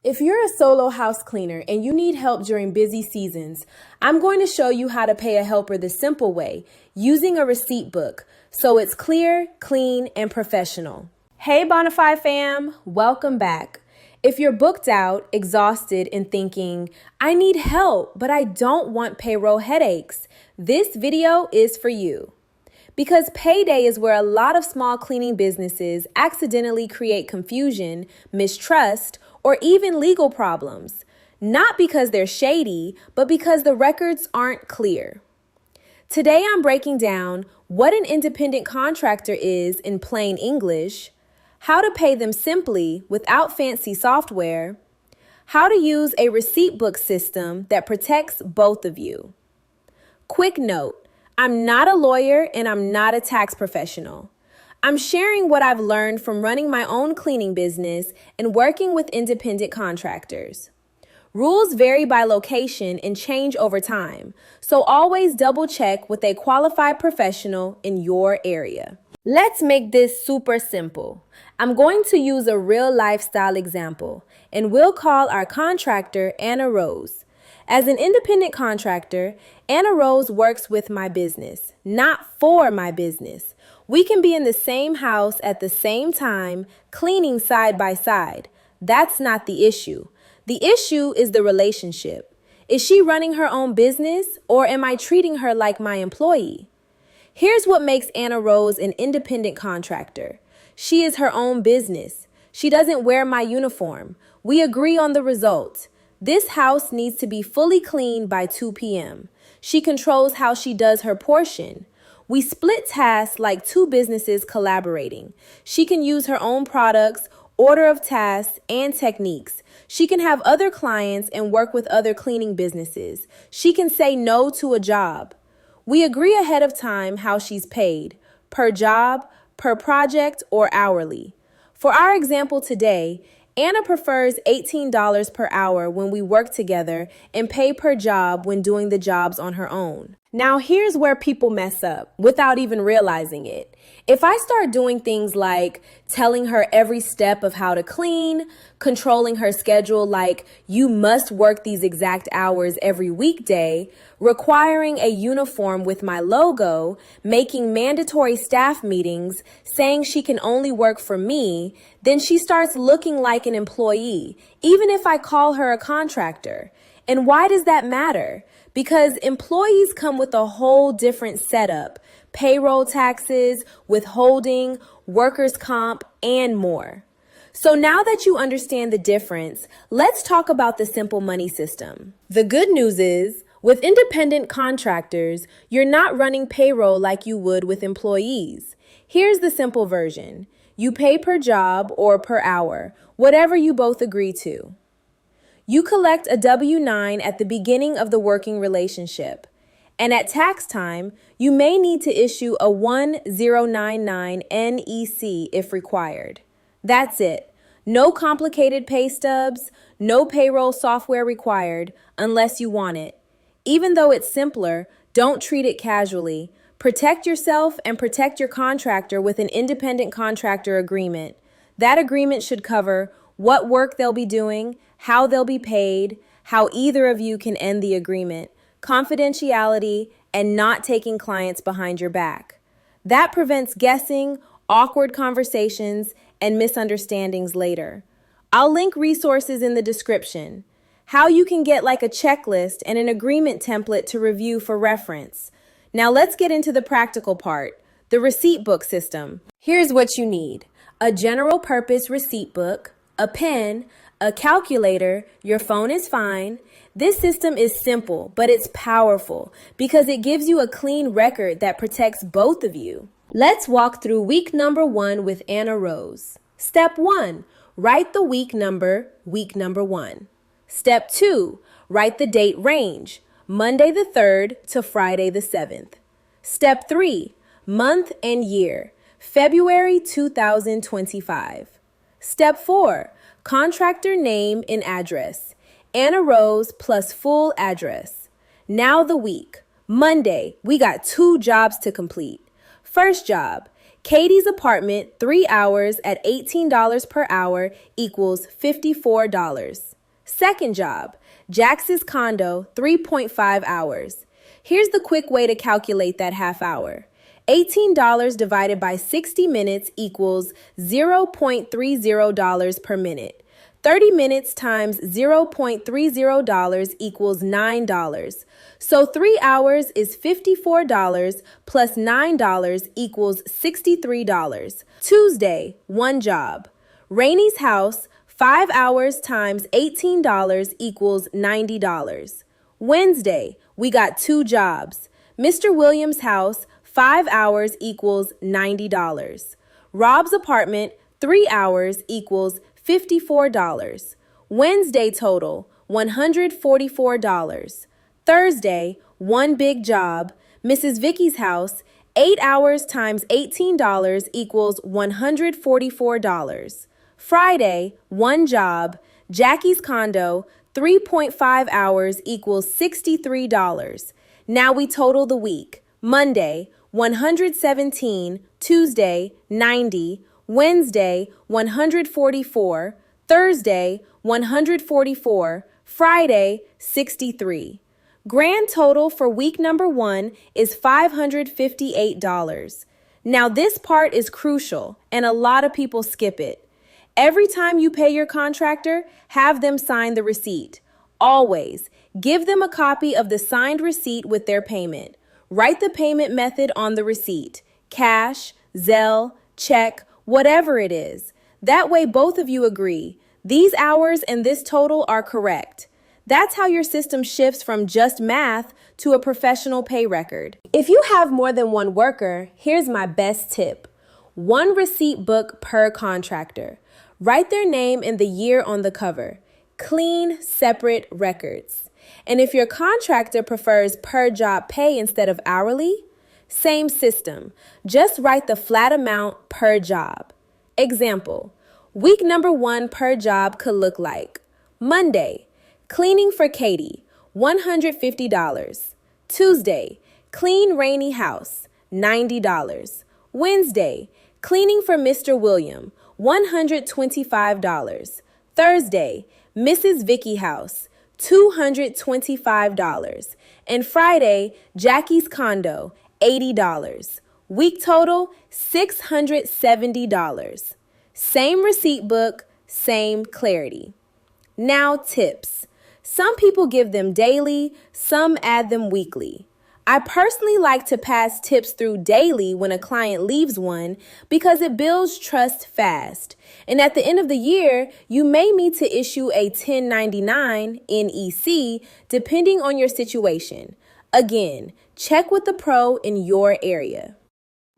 If you're a solo house cleaner and you need help during busy seasons, I'm going to show you how to pay a helper the simple way, using a receipt book, so it's clear, clean, and professional. Hey Bonafide fam, welcome back. If you're booked out, exhausted, and thinking, I need help, but I don't want payroll headaches, this video is for you. Because payday is where a lot of small cleaning businesses accidentally create confusion, mistrust, or even legal problems. Not because they're shady, but because the records aren't clear. Today I'm breaking down what an independent contractor is in plain English, how to pay them simply without fancy software, how to use a receipt book system that protects both of you. Quick note, I'm not a lawyer and I'm not a tax professional. I'm sharing what I've learned from running my own cleaning business and working with independent contractors. Rules vary by location and change over time, so always double check with a qualified professional in your area. Let's make this super simple. I'm going to use a real lifestyle example, and we'll call our contractor Anna Rose. As an independent contractor, Anna Rose works with my business, not for my business. We can be in the same house at the same time, cleaning side by side. That's not the issue. The issue is the relationship. Is she running her own business, or am I treating her like my employee? Here's what makes Anna Rose an independent contractor. She is her own business. She doesn't wear my uniform. We agree on the result. This house needs to be fully cleaned by 2 p.m. She controls how she does her portion. We split tasks like two businesses collaborating. She can use her own products, order of tasks, and techniques. She can have other clients and work with other cleaning businesses. She can say no to a job. We agree ahead of time how she's paid, per job, per project, or hourly. For our example today, Anna prefers $18 per hour when we work together and pay per job when doing the jobs on her own. Now here's where people mess up without even realizing it. If I start doing things like telling her every step of how to clean, controlling her schedule like you must work these exact hours every weekday, requiring a uniform with my logo, making mandatory staff meetings, saying she can only work for me, then she starts looking like an employee, even if I call her a contractor. And why does that matter? Because employees come with a whole different setup, payroll taxes, withholding, workers' comp, and more. So now that you understand the difference, let's talk about the simple money system. The good news is, with independent contractors, you're not running payroll like you would with employees. Here's the simple version. You pay per job or per hour, whatever you both agree to. You collect a W-9 at the beginning of the working relationship. And at tax time, you may need to issue a 1099 NEC if required. That's it. No complicated pay stubs, no payroll software required unless you want it. Even though it's simpler, don't treat it casually. Protect yourself and protect your contractor with an independent contractor agreement. That agreement should cover what work they'll be doing, how they'll be paid, how either of you can end the agreement, confidentiality, and not taking clients behind your back. That prevents guessing, awkward conversations, and misunderstandings later. I'll link resources in the description. How you can get like a checklist and an agreement template to review for reference. Now let's get into the practical part, the receipt book system. Here's what you need: a general purpose receipt book, a pen, a calculator, your phone is fine. This system is simple, but it's powerful because it gives you a clean record that protects both of you. Let's walk through week number 1 with Anna Rose. Step 1, write the week number 1. Step 2, write the date range, Monday the 3rd to Friday the 7th. Step 3, month and year, February 2025. Step 4, contractor name and address, Anna Rose plus full address. Now the week. Monday, we got 2 jobs to complete. First job, Katie's apartment, 3 hours at $18 per hour equals $54. Second job, Jax's condo, 3.5 hours. Here's the quick way to calculate that half hour. $18 divided by 60 minutes equals $0.30 per minute. 30 minutes times $0.30 equals $9. So 3 hours is $54 plus $9 equals $63. Tuesday, 1 job. Rainy's house, 5 hours times $18 equals $90. Wednesday, we got 2 jobs. Mr. Williams' house, 5 hours equals $90. Rob's apartment, 3 hours equals $54. Wednesday total, $144. Thursday, 1 big job. Mrs. Vicky's house, 8 hours times $18 equals $144. Friday, 1 job. Jackie's condo, 3.5 hours equals $63. Now we total the week. Monday, 117. Tuesday, 90. Wednesday, 144. Thursday, 144. Friday, 63. Grand total for week number 1 is $558. Now this part is crucial and a lot of people skip it. Every time you pay your contractor, have them sign the receipt. Always, give them a copy of the signed receipt with their payment. Write the payment method on the receipt. Cash, Zelle, check, whatever it is. That way both of you agree. These hours and this total are correct. That's how your system shifts from just math to a professional pay record. If you have more than 1 worker, here's my best tip. 1 receipt book per contractor. Write their name and the year on the cover. Clean, separate records. And if your contractor prefers per job pay instead of hourly, same system. Just write the flat amount per job. Example, week number 1 per job could look like Monday, cleaning for Katie, $150. Tuesday, clean rainy house, $90. Wednesday, cleaning for Mr. William, $125. Thursday, Mrs. Vicky house, $225. And Friday, Jackie's condo, $80. Week total, $670. Same receipt book, same clarity. Now tips. Some people give them daily, some add them weekly. I personally like to pass tips through daily when a client leaves one because it builds trust fast. And at the end of the year, you may need to issue a 1099 NEC depending on your situation. Again, check with the pro in your area.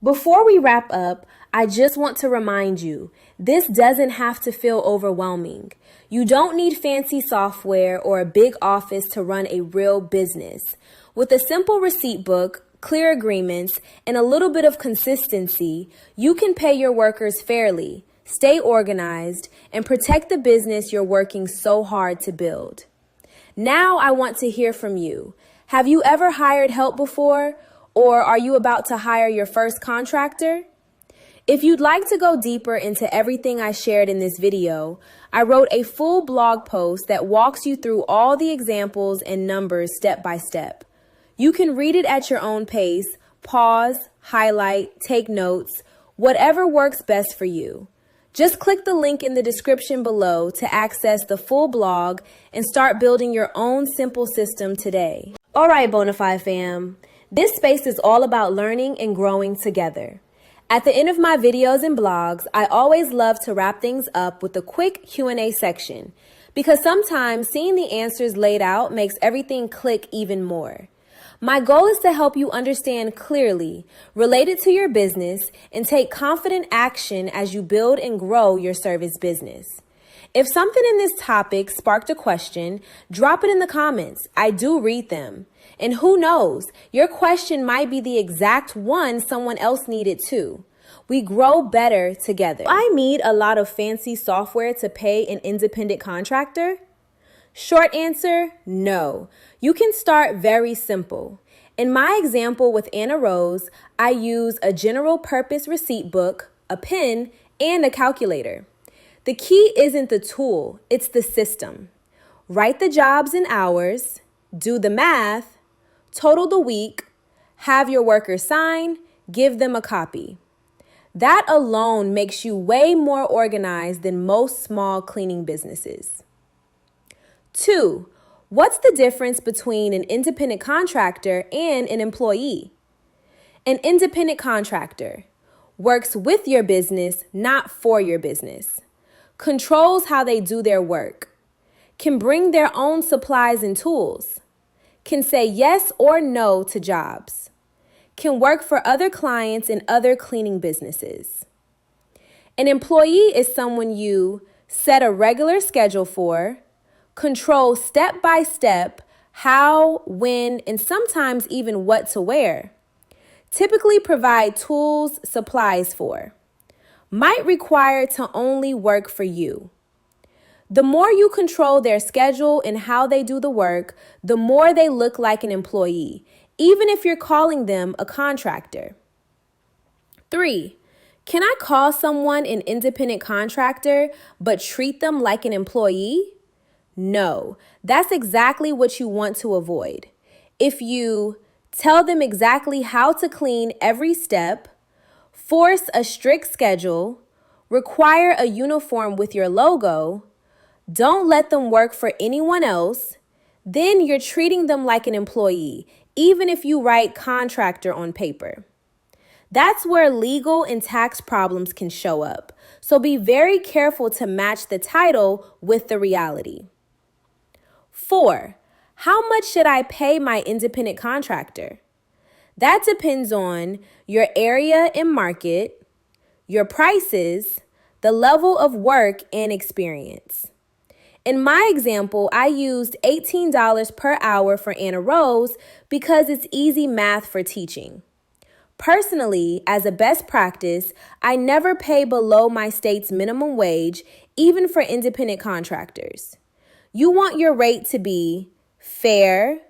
Before we wrap up, I just want to remind you, this doesn't have to feel overwhelming. You don't need fancy software or a big office to run a real business. With a simple receipt book, clear agreements, and a little bit of consistency, you can pay your workers fairly, stay organized, and protect the business you're working so hard to build. Now I want to hear from you. Have you ever hired help before? Or are you about to hire your first contractor? If you'd like to go deeper into everything I shared in this video, I wrote a full blog post that walks you through all the examples and numbers step by step. You can read it at your own pace, pause, highlight, take notes, whatever works best for you. Just click the link in the description below to access the full blog and start building your own simple system today. All right, Bonafide fam. This space is all about learning and growing together. At the end of my videos and blogs, I always love to wrap things up with a quick Q&A section because sometimes seeing the answers laid out makes everything click even more. My goal is to help you understand clearly, relate it to your business, and take confident action as you build and grow your service business. If something in this topic sparked a question, drop it in the comments. I do read them. And who knows, your question might be the exact one someone else needed too. We grow better together. Do I need a lot of fancy software to pay an independent contractor? Short answer, no. You can start very simple. In my example with Anna Rose, I use a general purpose receipt book, a pen, and a calculator. The key isn't the tool, it's the system. Write the jobs in hours, do the math, total the week, have your workers sign, give them a copy. That alone makes you way more organized than most small cleaning businesses. 2. What's the difference between an independent contractor and an employee? An independent contractor works with your business, not for your business, controls how they do their work, can bring their own supplies and tools, can say yes or no to jobs, can work for other clients and other cleaning businesses. An employee is someone you set a regular schedule for, control step by step how, when, and sometimes even what to wear. Typically provide tools, supplies for. Might require to only work for you. The more you control their schedule and how they do the work, the more they look like an employee, even if you're calling them a contractor. 3. Can I call someone an independent contractor but treat them like an employee? No, that's exactly what you want to avoid. If you tell them exactly how to clean every step, force a strict schedule, require a uniform with your logo, don't let them work for anyone else, then you're treating them like an employee, even if you write contractor on paper. That's where legal and tax problems can show up, so be very careful to match the title with the reality. 4. How much should I pay my independent contractor? That depends on your area and market, your prices, the level of work and experience. In my example, I used $18 per hour for Anna Rose because it's easy math for teaching. Personally, as a best practice, I never pay below my state's minimum wage, even for independent contractors. You want your rate to be fair,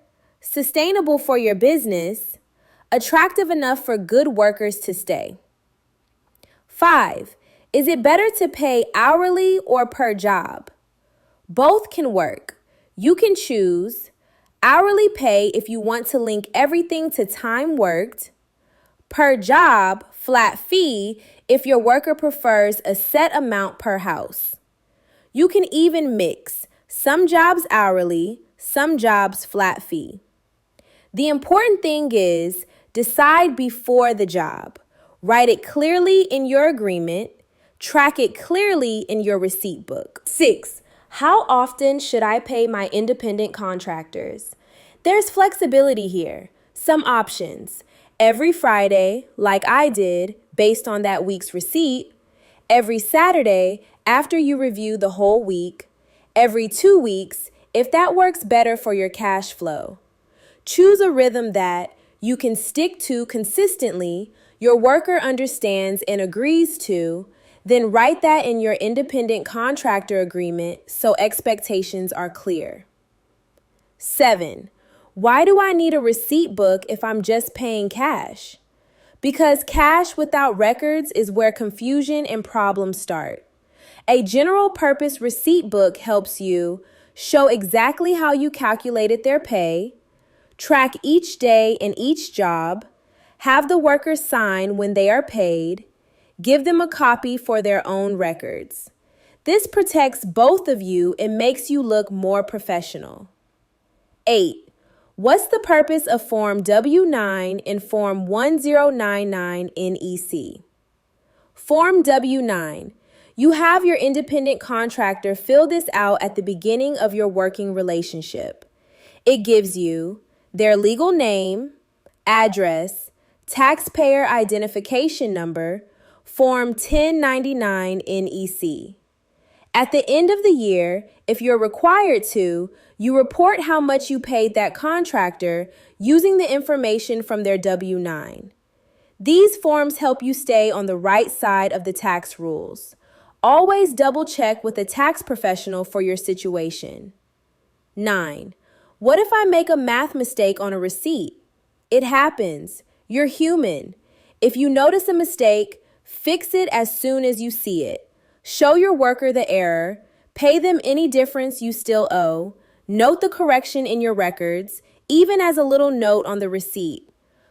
sustainable for your business, attractive enough for good workers to stay. 5. Is it better to pay hourly or per job? Both can work. You can choose hourly pay if you want to link everything to time worked, per job, flat fee if your worker prefers a set amount per house. You can even mix some jobs hourly, some jobs flat fee. The important thing is decide before the job. Write it clearly in your agreement. Track it clearly in your receipt book. 6. How often should I pay my independent contractors? There's flexibility here. Some options. Every Friday, like I did, based on that week's receipt. Every Saturday, after you review the whole week. Every 2 weeks, if that works better for your cash flow. Choose a rhythm that you can stick to consistently, your worker understands and agrees to, then write that in your independent contractor agreement so expectations are clear. 7. Why do I need a receipt book if I'm just paying cash? Because cash without records is where confusion and problems start. A general purpose receipt book helps you show exactly how you calculated their pay, track each day and each job, have the workers sign when they are paid, give them a copy for their own records. This protects both of you and makes you look more professional. 8. What's the purpose of Form W-9 and Form 1099 NEC? Form W-9. You have your independent contractor fill this out at the beginning of your working relationship. It gives you their legal name, address, taxpayer identification number, Form 1099 NEC. At the end of the year, if you're required to, you report how much you paid that contractor using the information from their W-9. These forms help you stay on the right side of the tax rules. Always double check with a tax professional for your situation. 9. What if I make a math mistake on a receipt? It happens. You're human. If you notice a mistake, fix it as soon as you see it. Show your worker the error, pay them any difference you still owe, note the correction in your records, even as a little note on the receipt.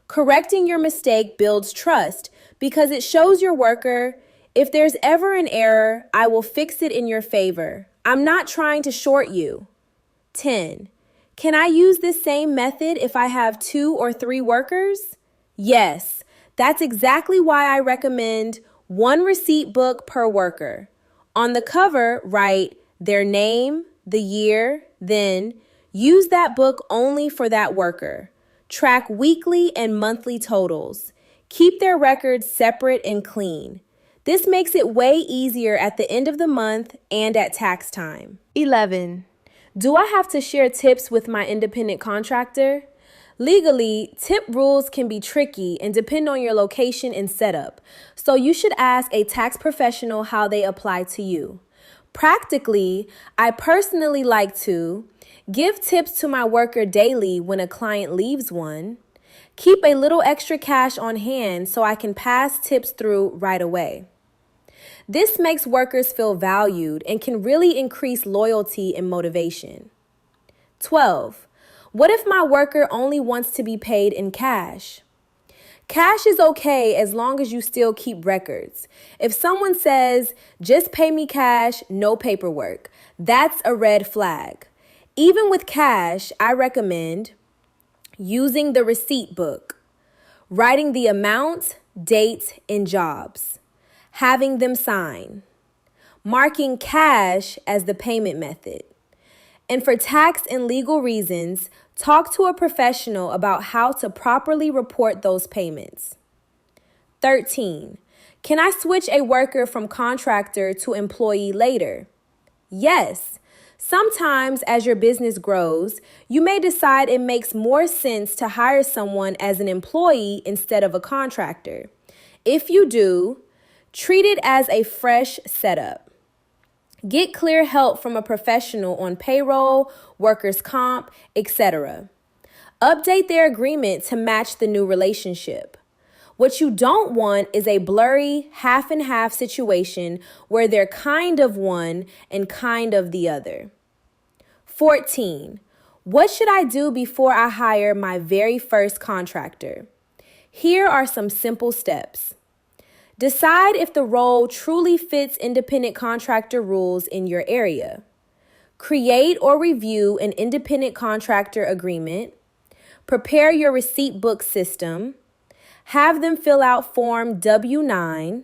Correcting your mistake builds trust because it shows your worker, if there's ever an error, I will fix it in your favor. I'm not trying to short you. 10. Can I use this same method if I have 2 or 3 workers? Yes, that's exactly why I recommend 1 receipt book per worker. On the cover, write their name, the year, then use that book only for that worker. Track weekly and monthly totals. Keep their records separate and clean. This makes it way easier at the end of the month and at tax time. 11. Do I have to share tips with my independent contractor? Legally, tip rules can be tricky and depend on your location and setup, so you should ask a tax professional how they apply to you. Practically, I personally like to give tips to my worker daily when a client leaves one, keep a little extra cash on hand so I can pass tips through right away. This makes workers feel valued and can really increase loyalty and motivation. 12. What if my worker only wants to be paid in cash? Cash is okay as long as you still keep records. If someone says, just pay me cash, no paperwork, that's a red flag. Even with cash, I recommend using the receipt book, writing the amount, date, and jobs, having them sign, marking cash as the payment method. And for tax and legal reasons, talk to a professional about how to properly report those payments. 13. Can I switch a worker from contractor to employee later? Yes. Sometimes as your business grows, you may decide it makes more sense to hire someone as an employee instead of a contractor. If you do, treat it as a fresh setup. Get clear help from a professional on payroll, workers' comp, etc. Update their agreement to match the new relationship. What you don't want is a blurry half and half situation where they're kind of one and kind of the other. 14. What should I do before I hire my very first contractor? Here are some simple steps. Decide if the role truly fits independent contractor rules in your area. Create or review an independent contractor agreement. Prepare your receipt book system. Have them fill out Form W-9.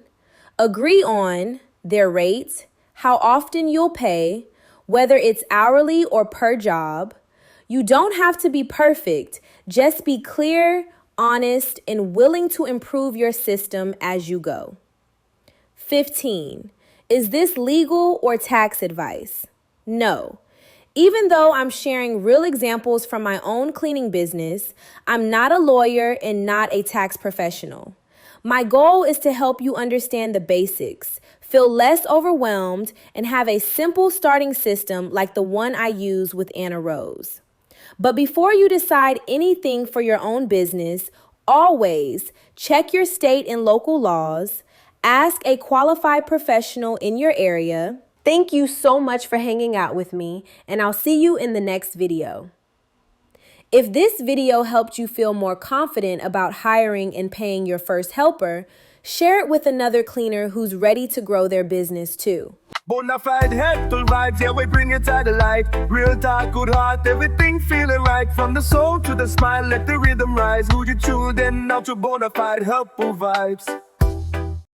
Agree on their rate, how often you'll pay, whether it's hourly or per job. You don't have to be perfect. Just be clear, honest, and willing to improve your system as you go. 15. Is this legal or tax advice? No. Even though I'm sharing real examples from my own cleaning business, I'm not a lawyer and not a tax professional. My goal is to help you understand the basics, feel less overwhelmed, and have a simple starting system like the one I use with Anna Rose. But before you decide anything for your own business, always check your state and local laws, ask a qualified professional in your area. Thank you so much for hanging out with me, and I'll see you in the next video. If this video helped you feel more confident about hiring and paying your first helper, share it with another cleaner who's ready to grow their business too. Bonafide helpful vibes, yeah, we bring it to life. Real talk, good heart, everything feeling right. From the soul to the smile, let the rhythm rise. Who you tuned in now to Bonafide helpful vibes.